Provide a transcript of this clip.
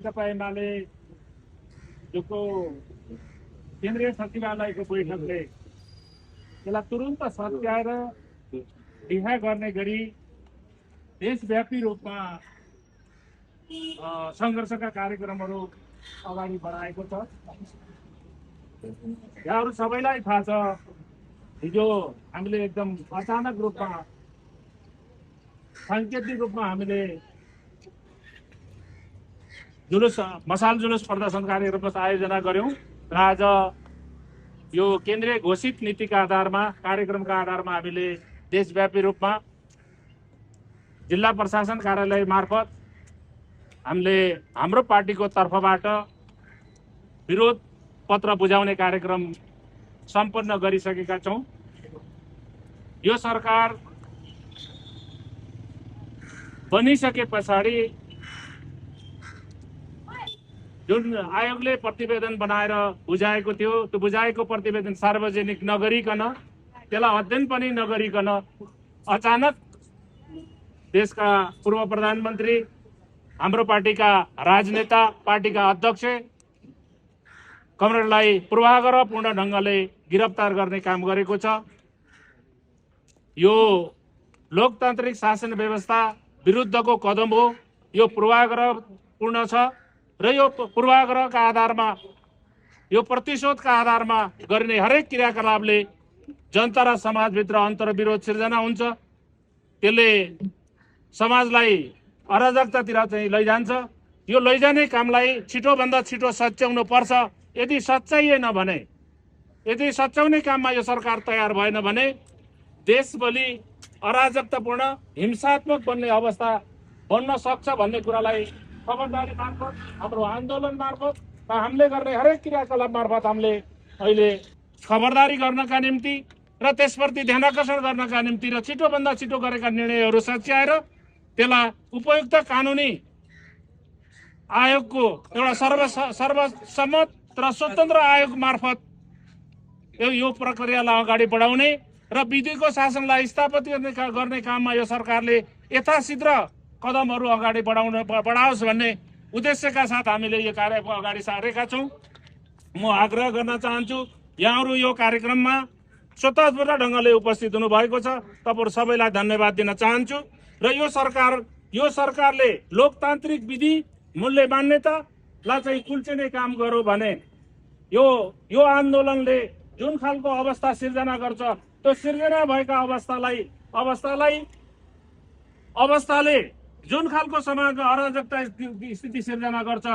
एमाले जो केन्द्रीय सचिवालयको बैठकले त्यसलाई तुरुन्त सच्याएर रिहा गर्ने गरी देशव्यापी रूपमा सङ्घर्षका कार्यक्रमहरू अगाडि बढाएको छ। यहाँहरू सबैलाई थाहा छ, हिजो हामीले एकदम अचानक रूपमा साङ्केतिक रूपमा हामीले मसाल जुलुस प्रदर्शन कार्यक्रम आयोजना गर्यौं र आज यो केन्द्रीय घोषित नीतिका आधारमा कार्यक्रमका आधारमा हामीले देशव्यापी रूपमा जिल्ला प्रशासन कार्यालय मार्फत हामीले हाम्रो पार्टीको तर्फबाट विरोध पत्र बुझाउने कार्यक्रम सम्पन्न गरिसकेका छौं। यो सरकार बनिसके पछाडि जुन आयोगले प्रतिवेदन बनाएर बुझाएको थियो, त्यो बुझाएको प्रतिवेदन सार्वजनिक नगरिकन, त्यसलाई अध्ययन पनि नगरिकन अचानक देशका पूर्व प्रधानमन्त्री, हाम्रो पार्टीका राजनेता, पार्टीका अध्यक्ष कमरेडलाई पूर्वाग्रहपूर्ण ढंगले गिरफ्तार गर्ने काम गरेको छ। यो लोकतान्त्रिक शासन व्यवस्था विरुद्धको कदम हो। यो पूर्वाग्रहपूर्ण छ र यो पूर्वाग्रहका आधारमा, यो प्रतिशोधका आधारमा गर्ने हरेक क्रियाकलापले जनता र समाजभित्र अन्तर्विरोध सिर्जना हुन्छ। त्यसले समाजलाई अराजकतातिर चाहिँ लैजान्छ। यो लैजाने कामलाई छिटोभन्दा छिटो सच्याउनु पर्छ। यदि सच्याइएन भने, यदि सच्याउने काममा यो सरकार तयार भएन भने देशभरि अराजकतापूर्ण हिंसात्मक बन्ने अवस्था बन्न सक्छ भन्ने कुरालाई खबरदारी मार्फत, हाम्रो आन्दोलन मार्फत र हामीले गर्ने हरेक क्रियाकलाप मार्फत हामीले अहिले खबरदारी गर्नका निम्ति र त्यसप्रति ध्यानाकर्षण गर्नका निम्ति र छिटोभन्दा छिटो गरेका निर्णयहरू सच्याएर त्यसलाई उपयुक्त कानुनी आयोगको एउटा सर्वसम्मत र स्वतन्त्र आयोग मार्फत यो प्रक्रियालाई अगाडि बढाउने र विधिको शासनलाई स्थापित गर्ने काममा यो सरकारले यथाशीघ्र कदमहरू अगाडि बढाओस् भन्ने उद्देश्यका साथ हामीले यो कार्य अगाडि सारेका छौं। म आग्रह गर्न चाहन्छु, यहाँहरू यो कार्यक्रममा स्वतःस्फूर्त ढंगले उपस्थित हुनु भएको छ। तपाईहरु सबैलाई धन्यवाद दिन चाहन्छु र यो सरकारले लोकतान्त्रिक विधि, मूल्य मान्यतालाई चाहिँ कुल्चिने काम गर्यो भने यो आन्दोलनले जुन खालको अवस्था सिर्जना गर्छ, त्यो सिर्जना भएका अवस्थाले जुन खालको समाजमा अराजकता स्थिति सिर्जना गर्छ